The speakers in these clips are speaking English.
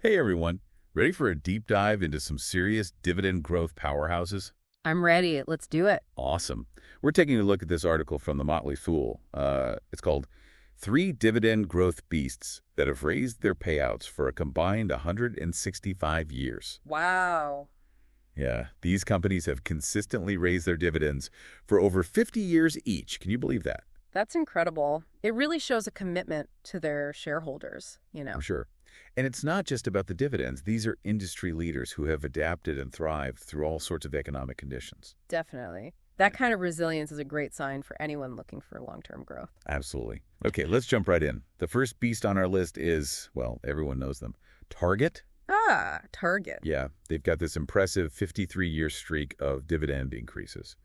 Hey everyone, ready for a deep dive into some serious dividend growth powerhouses? I'm ready. Let's do it. Awesome. We're taking a look at this article from the Motley Fool. It's called Three Dividend Growth Beasts That Have Raised Their Payouts for a Combined 165 Years. Wow. Yeah, these companies have consistently raised their dividends for over 50 years each. Can you believe that? That's incredible. It really shows a commitment to their shareholders. For sure. And it's not just about the dividends. These are industry leaders who have adapted and thrived through all sorts of economic conditions. Definitely. That kind of resilience is a great sign for anyone looking for long-term growth. Absolutely. Okay, let's jump right in. The first beast on our list is, well, everyone knows them, Target. Target. Yeah, they've got this impressive 53-year streak of dividend increases.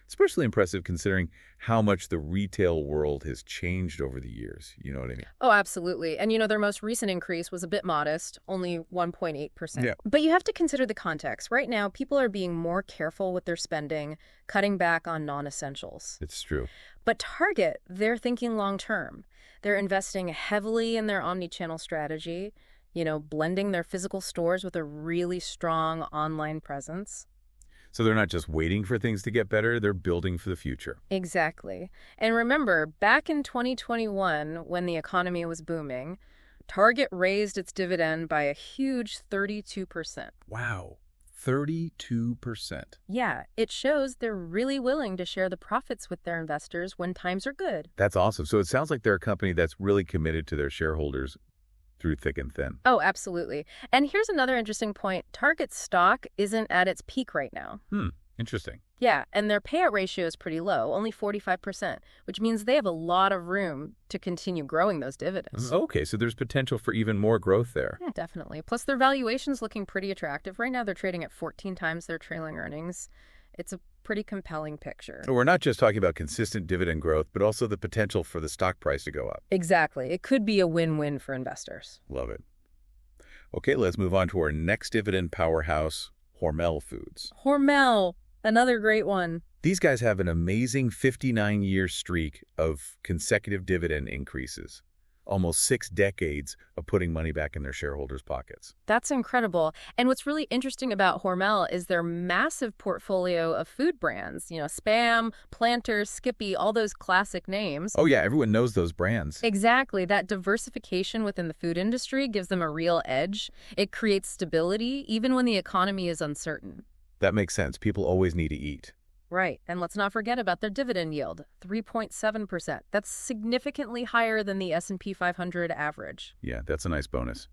Especially impressive considering how much the retail world has changed over the years. You know what I mean? Oh, absolutely. And their most recent increase was a bit modest, only 1.8%. Yeah. But you have to consider the context. Right now, people are being more careful with their spending, cutting back on non-essentials. It's true. But Target, they're thinking long-term. They're investing heavily in their omni-channel strategy, blending their physical stores with a really strong online presence. So they're not just waiting for things to get better, they're building for the future. Exactly. And remember, back in 2021, when the economy was booming, Target raised its dividend by a huge 32%. Wow, 32%. Yeah, it shows they're really willing to share the profits with their investors when times are good. That's awesome. So it sounds like they're a company that's really committed to their shareholders through thick and thin. Oh, absolutely. And here's another interesting point. Target's stock isn't at its peak right now. Interesting. Yeah, and their payout ratio is pretty low, only 45%, which means they have a lot of room to continue growing those dividends. Okay, so there's potential for even more growth there. Yeah, definitely. Plus, their valuation's looking pretty attractive. Right now, they're trading at 14 times their trailing earnings. It's a pretty compelling picture. So we're not just talking about consistent dividend growth, but also the potential for the stock price to go up. Exactly. It could be a win-win for investors. Love it. Okay, let's move on to our next dividend powerhouse, Hormel Foods. Hormel, another great one. These guys have an amazing 59-year streak of consecutive dividend increases. Almost 6 decades of putting money back in their shareholders' pockets. That's incredible. And what's really interesting about Hormel is their massive portfolio of food brands. Spam, Planters, Skippy, all those classic names. Oh yeah, everyone knows those brands. Exactly. That diversification within the food industry gives them a real edge. It creates stability even when the economy is uncertain. That makes sense. People always need to eat. Right. And let's not forget about their dividend yield, 3.7%. That's significantly higher than the S&P 500 average. Yeah, that's a nice bonus.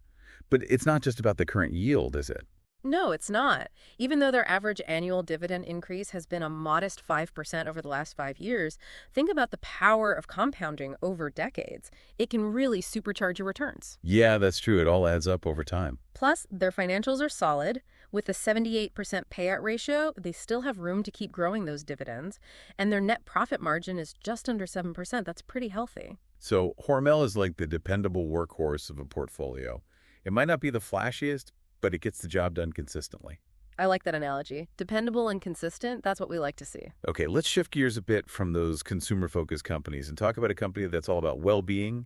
But it's not just about the current yield, is it? No, it's not. Even though their average annual dividend increase has been a modest 5% over the last 5 years, think about the power of compounding over decades. It can really supercharge your returns. Yeah, that's true. It all adds up over time. Plus, their financials are solid. With a 78% payout ratio, they still have room to keep growing those dividends. And their net profit margin is just under 7%. That's pretty healthy. So Hormel is like the dependable workhorse of a portfolio. It might not be the flashiest, but it gets the job done consistently. I like that analogy. Dependable and consistent, that's what we like to see. Okay, let's shift gears a bit from those consumer-focused companies and talk about a company that's all about well-being,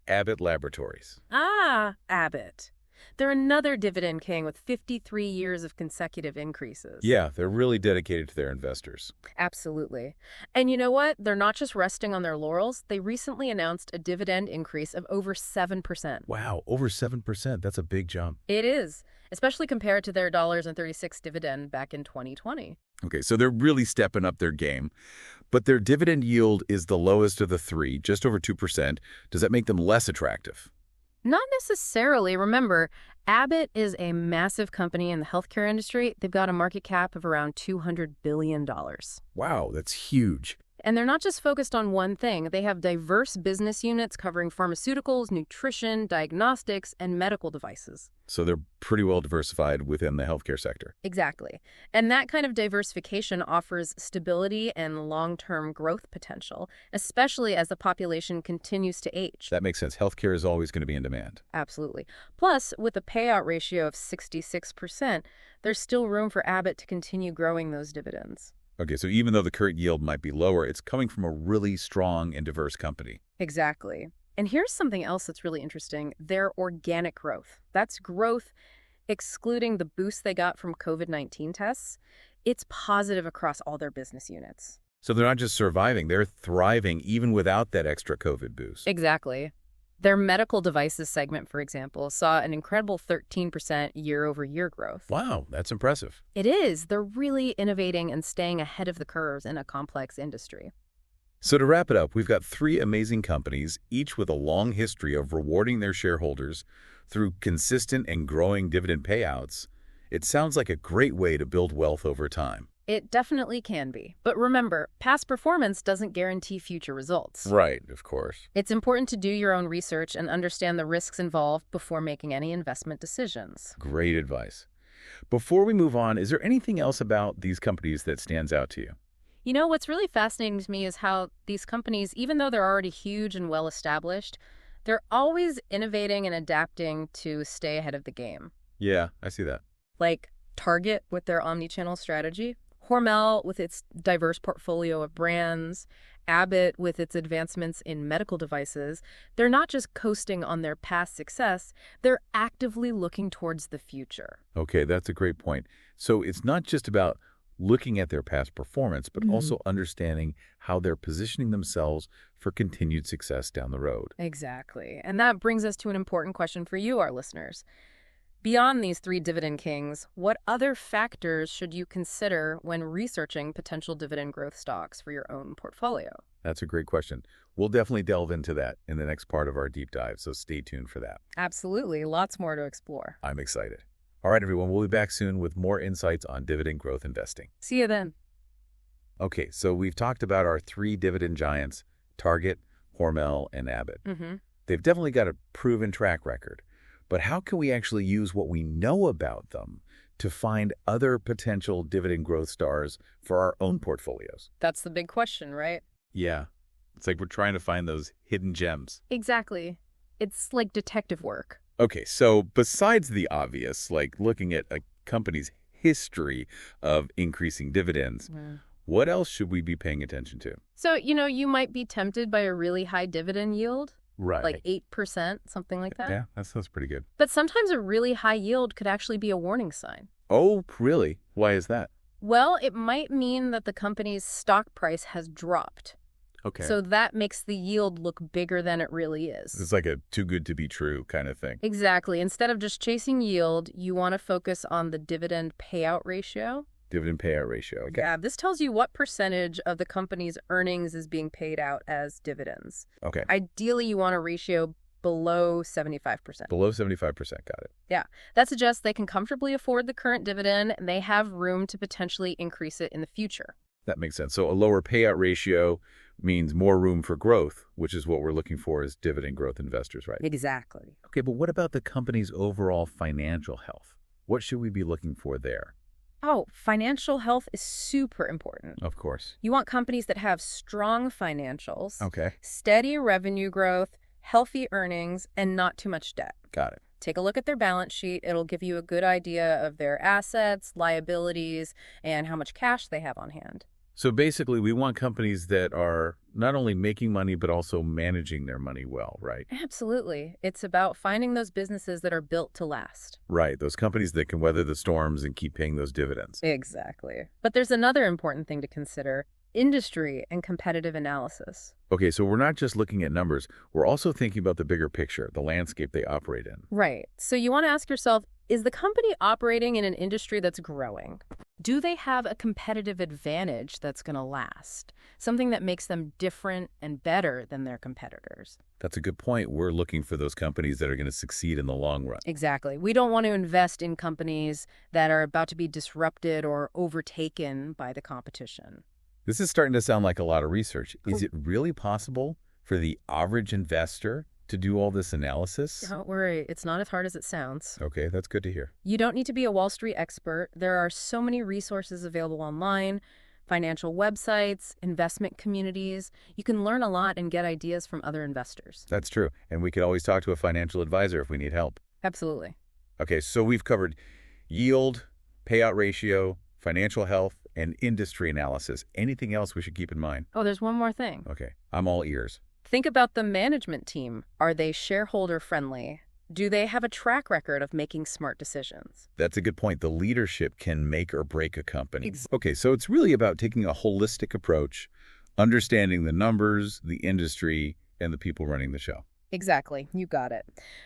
Abbott Laboratories. Abbott. They're another dividend king with 53 years of consecutive increases. Yeah, they're really dedicated to their investors. Absolutely. And you know what? They're not just resting on their laurels. They recently announced a dividend increase of over 7%. Wow, over 7%. That's a big jump. It is, especially compared to their $1.36 dividend back in 2020. Okay, so they're really stepping up their game. But their dividend yield is the lowest of the three, just over 2%. Does that make them less attractive? Not necessarily. Remember, Abbott is a massive company in the healthcare industry. They've got a market cap of around $200 billion. Wow, that's huge. And they're not just focused on one thing. They have diverse business units covering pharmaceuticals, nutrition, diagnostics, and medical devices. So they're pretty well diversified within the healthcare sector. Exactly. And that kind of diversification offers stability and long-term growth potential, especially as the population continues to age. That makes sense. Healthcare is always going to be in demand. Absolutely. Plus, with a payout ratio of 66%, there's still room for Abbott to continue growing those dividends. Okay, so even though the current yield might be lower, it's coming from a really strong and diverse company. Exactly. And here's something else that's really interesting. Their organic growth. That's growth excluding the boost they got from COVID-19 tests. It's positive across all their business units. So they're not just surviving, they're thriving even without that extra COVID boost. Exactly. Their medical devices segment, for example, saw an incredible 13% year-over-year growth. Wow, that's impressive. It is. They're really innovating and staying ahead of the curves in a complex industry. So to wrap it up, we've got three amazing companies, each with a long history of rewarding their shareholders through consistent and growing dividend payouts. It sounds like a great way to build wealth over time. It definitely can be. But remember, past performance doesn't guarantee future results. Right, of course. It's important to do your own research and understand the risks involved before making any investment decisions. Great advice. Before we move on, is there anything else about these companies that stands out to you? You know, what's really fascinating to me is how these companies, even though they're already huge and well-established, they're always innovating and adapting to stay ahead of the game. Yeah, I see that. Like Target with their omnichannel strategy, Hormel with its diverse portfolio of brands, Abbott with its advancements in medical devices. They're not just coasting on their past success, they're actively looking towards the future. Okay, that's a great point. So it's not just about looking at their past performance, but also understanding how they're positioning themselves for continued success down the road. Exactly. And that brings us to an important question for you, our listeners. Beyond these three dividend kings, what other factors should you consider when researching potential dividend growth stocks for your own portfolio? That's a great question. We'll definitely delve into that in the next part of our deep dive, so stay tuned for that. Absolutely. Lots more to explore. I'm excited. All right, everyone, we'll be back soon with more insights on dividend growth investing. See you then. Okay, so we've talked about our three dividend giants, Target, Hormel, and Abbott. They've definitely got a proven track record. But how can we actually use what we know about them to find other potential dividend growth stars for our own portfolios? That's the big question, right? Yeah. It's like we're trying to find those hidden gems. Exactly. It's like detective work. Okay, so besides the obvious, like looking at a company's history of increasing dividends, what else should we be paying attention to? So, you might be tempted by a really high dividend yield. Right. Like 8%, something like that. Yeah, that sounds pretty good. But sometimes a really high yield could actually be a warning sign. Oh, really? Why is that? Well, it might mean that the company's stock price has dropped. Okay. So that makes the yield look bigger than it really is. It's like a too good to be true kind of thing. Exactly. Instead of just chasing yield, you want to focus on the dividend payout ratio. Dividend payout ratio. Okay. Yeah, this tells you what percentage of the company's earnings is being paid out as dividends. Okay. Ideally, you want a ratio below 75%. Below 75%. Got it. Yeah, that suggests they can comfortably afford the current dividend and they have room to potentially increase it in the future. That makes sense. So a lower payout ratio means more room for growth, which is what we're looking for as dividend growth investors, right? Exactly. Okay, but what about the company's overall financial health? What should we be looking for there? Oh, financial health is super important. Of course. You want companies that have strong financials, Okay. steady revenue growth, healthy earnings, and not too much debt. Got it. Take a look at their balance sheet. It'll give you a good idea of their assets, liabilities, and how much cash they have on hand. So basically, we want companies that are not only making money, but also managing their money well, right? Absolutely. It's about finding those businesses that are built to last. Right. Those companies that can weather the storms and keep paying those dividends. Exactly. But there's another important thing to consider: industry and competitive analysis. Okay, so we're not just looking at numbers. We're also thinking about the bigger picture, the landscape they operate in. Right. So you want to ask yourself, is the company operating in an industry that's growing? Do they have a competitive advantage that's going to last? Something that makes them different and better than their competitors? That's a good point. We're looking for those companies that are going to succeed in the long run. Exactly. We don't want to invest in companies that are about to be disrupted or overtaken by the competition. This is starting to sound like a lot of research. Is it really possible for the average investor to do all this analysis? Don't worry, it's not as hard as it sounds. Okay, that's good to hear. You don't need to be a Wall Street expert. There are so many resources available online, financial websites, investment communities. You can learn a lot and get ideas from other investors. That's true. And we could always talk to a financial advisor if we need help. Absolutely. Okay, so we've covered yield, payout ratio, financial health, and industry analysis. Anything else we should keep in mind? Oh, there's one more thing. Okay, I'm all ears. Think about the management team. Are they shareholder friendly? Do they have a track record of making smart decisions? That's a good point. The leadership can make or break a company. Ex- Okay, so it's really about taking a holistic approach, understanding the numbers, the industry, and the people running the show. Exactly. You got it.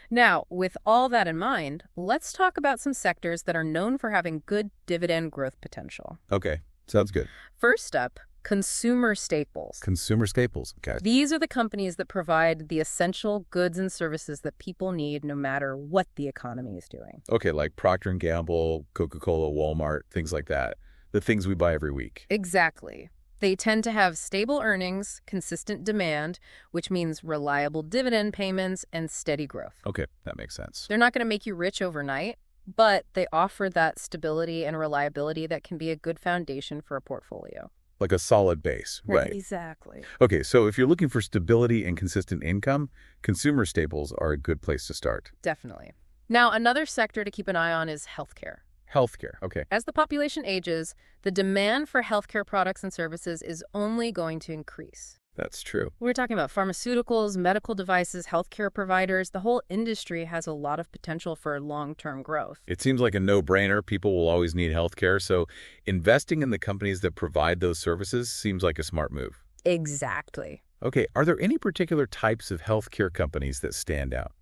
Now, with all that in mind, let's talk about some sectors that are known for having good dividend growth potential. Okay, sounds good. First up, consumer staples. Consumer staples. Okay. These are the companies that provide the essential goods and services that people need no matter what the economy is doing. Okay, like Procter & Gamble, Coca-Cola, Walmart, things like that. The things we buy every week. Exactly. They tend to have stable earnings, consistent demand, which means reliable dividend payments and steady growth. Okay, that makes sense. They're not going to make you rich overnight, but they offer that stability and reliability that can be a good foundation for a portfolio. Like a solid base, right? Exactly. Okay, so if you're looking for stability and consistent income, consumer staples are a good place to start. Definitely. Now, another sector to keep an eye on is healthcare. Healthcare, okay. As the population ages, the demand for healthcare products and services is only going to increase. That's true. We're talking about pharmaceuticals, medical devices, healthcare providers. The whole industry has a lot of potential for long-term growth. It seems like a no-brainer. People will always need healthcare, so investing in the companies that provide those services seems like a smart move. Exactly. Okay, are there any particular types of healthcare companies that stand out?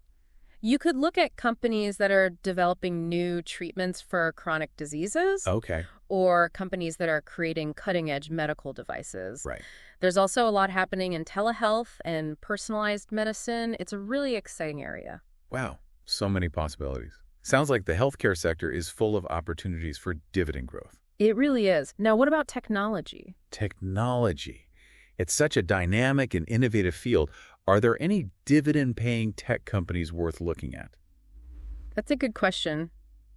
You could look at companies that are developing new treatments for chronic diseases. Okay. Or companies that are creating cutting-edge medical devices. Right. There's also a lot happening in telehealth and personalized medicine. It's a really exciting area. Wow, so many possibilities. Sounds like the healthcare sector is full of opportunities for dividend growth. It really is. Now, what about technology? Technology. It's such a dynamic and innovative field. Are there any dividend-paying tech companies worth looking at? That's a good question.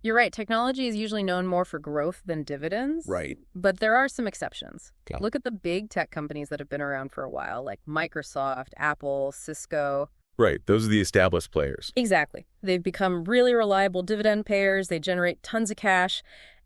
You're right. Technology is usually known more for growth than dividends. Right. But there are some exceptions. Yeah. Look at the big tech companies that have been around for a while, like Microsoft, Apple, Cisco. Right. Those are the established players. Exactly. They've become really reliable dividend payers. They generate tons of cash,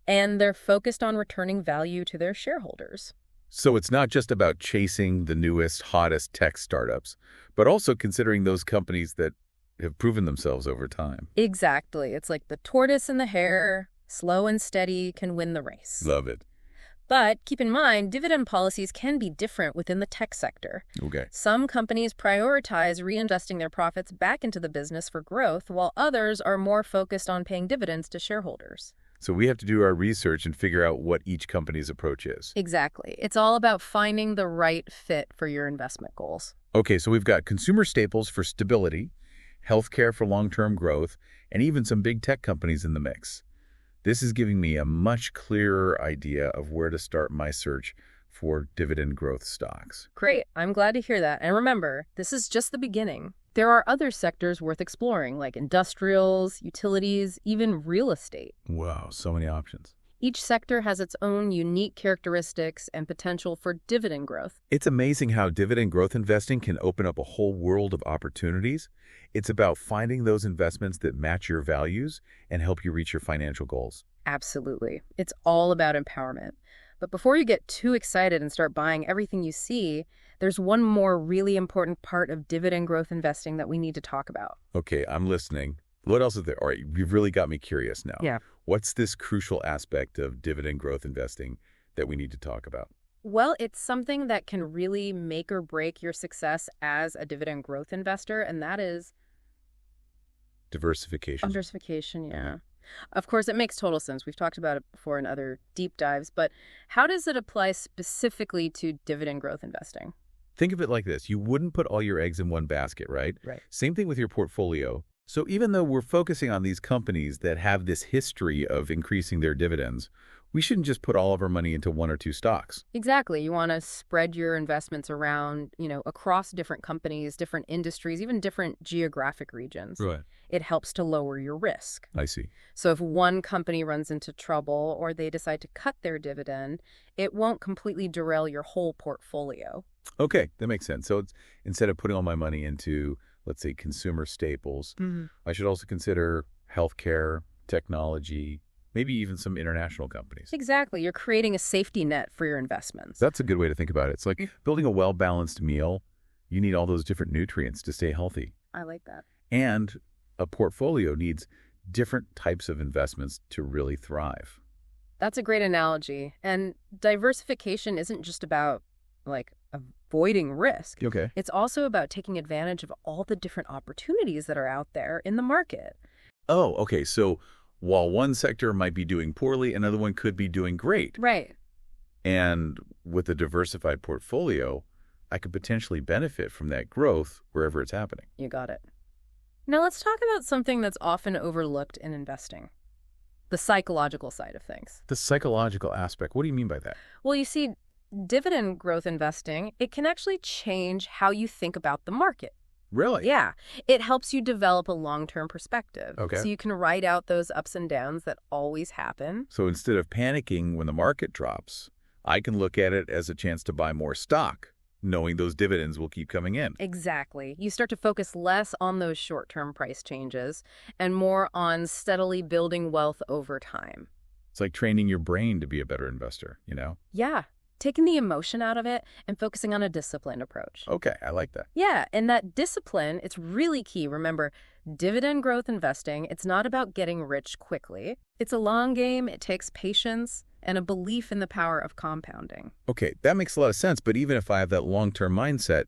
and they're focused on returning value to their shareholders. So it's not just about chasing the newest, hottest tech startups, but also considering those companies that have proven themselves over time. Exactly. It's like the tortoise and the hare, slow and steady can win the race. Love it. But keep in mind, dividend policies can be different within the tech sector. Okay. Some companies prioritize reinvesting their profits back into the business for growth, while others are more focused on paying dividends to shareholders. So we have to do our research and figure out what each company's approach is. Exactly. It's all about finding the right fit for your investment goals. Okay, so we've got consumer staples for stability, healthcare for long-term growth, and even some big tech companies in the mix. This is giving me a much clearer idea of where to start my search for dividend growth stocks. Great. I'm glad to hear that. And remember, this is just the beginning. There are other sectors worth exploring, like industrials, utilities, even real estate. Wow, so many options. Each sector has its own unique characteristics and potential for dividend growth. It's amazing how dividend growth investing can open up a whole world of opportunities. It's about finding those investments that match your values and help you reach your financial goals. Absolutely. It's all about empowerment. But before you get too excited and start buying everything you see, there's one more really important part of dividend growth investing that we need to talk about. Okay, I'm listening. What else is there? All right, you've really got me curious now. Yeah. What's this crucial aspect of dividend growth investing that we need to talk about? Well, it's something that can really make or break your success as a dividend growth investor, and that is Diversification. diversification, yeah. Of course, it makes total sense. We've talked about it before in other deep dives, but how does it apply specifically to dividend growth investing? Think of it like this. You wouldn't put all your eggs in one basket, right? Right. Same thing with your portfolio. So even though we're focusing on these companies that have this history of increasing their dividends, we shouldn't just put all of our money into one or two stocks. Exactly. You want to spread your investments around, across different companies, different industries, even different geographic regions. Right. It helps to lower your risk. I see. So if one company runs into trouble or they decide to cut their dividend, it won't completely derail your whole portfolio. Okay, that makes sense. So it's, instead of putting all my money into, let's say, consumer staples, I should also consider healthcare, technology, maybe even some international companies. Exactly. You're creating a safety net for your investments. That's a good way to think about it. It's like building a well-balanced meal. You need all those different nutrients to stay healthy. I like that. And a portfolio needs different types of investments to really thrive. That's a great analogy. And diversification isn't just about, like, avoiding risk. Okay. It's also about taking advantage of all the different opportunities that are out there in the market. Oh, okay. So while one sector might be doing poorly, another one could be doing great. Right. And with a diversified portfolio, I could potentially benefit from that growth wherever it's happening. You got it. Now let's talk about something that's often overlooked in investing. The psychological side of things. The psychological aspect, what do you mean by that? Well, you see, dividend growth investing, it can actually change how you think about the market. Really? Yeah. It helps you develop a long-term perspective. Okay. So you can write out those ups and downs that always happen. So instead of panicking when the market drops, I can look at it as a chance to buy more stock, knowing those dividends will keep coming in. Exactly. You start to focus less on those short-term price changes and more on steadily building wealth over time. It's like training your brain to be a better investor, you know? Yeah. Taking the emotion out of it and focusing on a disciplined approach. Okay, I like that. Yeah, and that discipline, it's really key. Remember, dividend growth investing, it's not about getting rich quickly. It's a long game. It takes patience and a belief in the power of compounding. Okay, that makes a lot of sense, but even if I have that long-term mindset,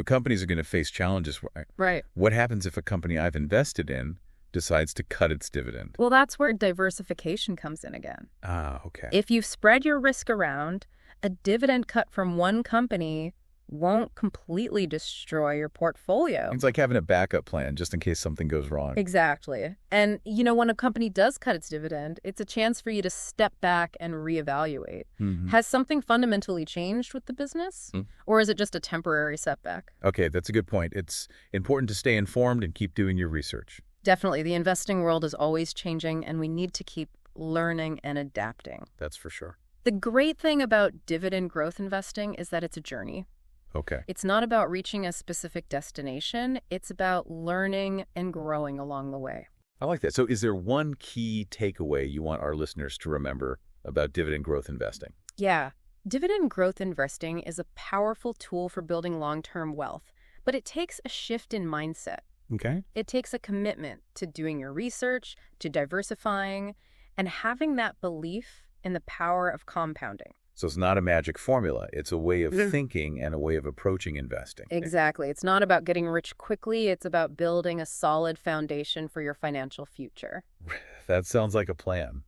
companies are going to face challenges. Right. What happens if a company I've invested in decides to cut its dividend? Well, that's where diversification comes in again. Ah, okay. If you spread your risk around, a dividend cut from one company won't completely destroy your portfolio. It's like having a backup plan just in case something goes wrong. Exactly. And, when a company does cut its dividend, it's a chance for you to step back and reevaluate. Mm-hmm. Has something fundamentally changed with the business? Or is it just a temporary setback? Okay, that's a good point. It's important to stay informed and keep doing your research. Definitely. The investing world is always changing, and we need to keep learning and adapting. That's for sure. The great thing about dividend growth investing is that it's a journey. Okay. It's not about reaching a specific destination. It's about learning and growing along the way. I like that. So is there one key takeaway you want our listeners to remember about dividend growth investing? Yeah. Dividend growth investing is a powerful tool for building long-term wealth, but it takes a shift in mindset. Okay. It takes a commitment to doing your research, to diversifying, and having that belief in the power of compounding. So it's not a magic formula. It's a way of thinking and a way of approaching investing. Exactly. It's not about getting rich quickly. It's about building a solid foundation for your financial future. That sounds like a plan.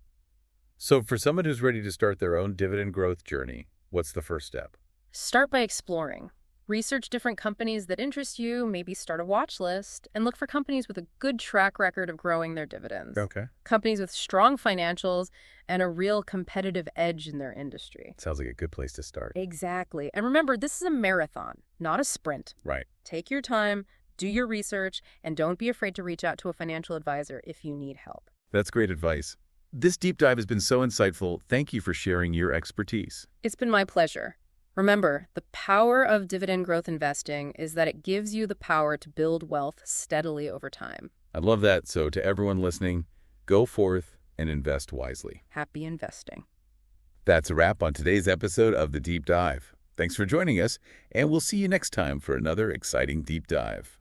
So for someone who's ready to start their own dividend growth journey, what's the first step? Start by exploring. Research different companies that interest you, maybe start a watch list, and look for companies with a good track record of growing their dividends. Okay. Companies with strong financials and a real competitive edge in their industry. Sounds like a good place to start. Exactly. And remember, this is a marathon, not a sprint. Right. Take your time, do your research, and don't be afraid to reach out to a financial advisor if you need help. That's great advice. This deep dive has been so insightful. Thank you for sharing your expertise. It's been my pleasure. Remember, the power of dividend growth investing is that it gives you the power to build wealth steadily over time. I love that. So to everyone listening, go forth and invest wisely. Happy investing. That's a wrap on today's episode of The Deep Dive. Thanks for joining us, and we'll see you next time for another exciting deep dive.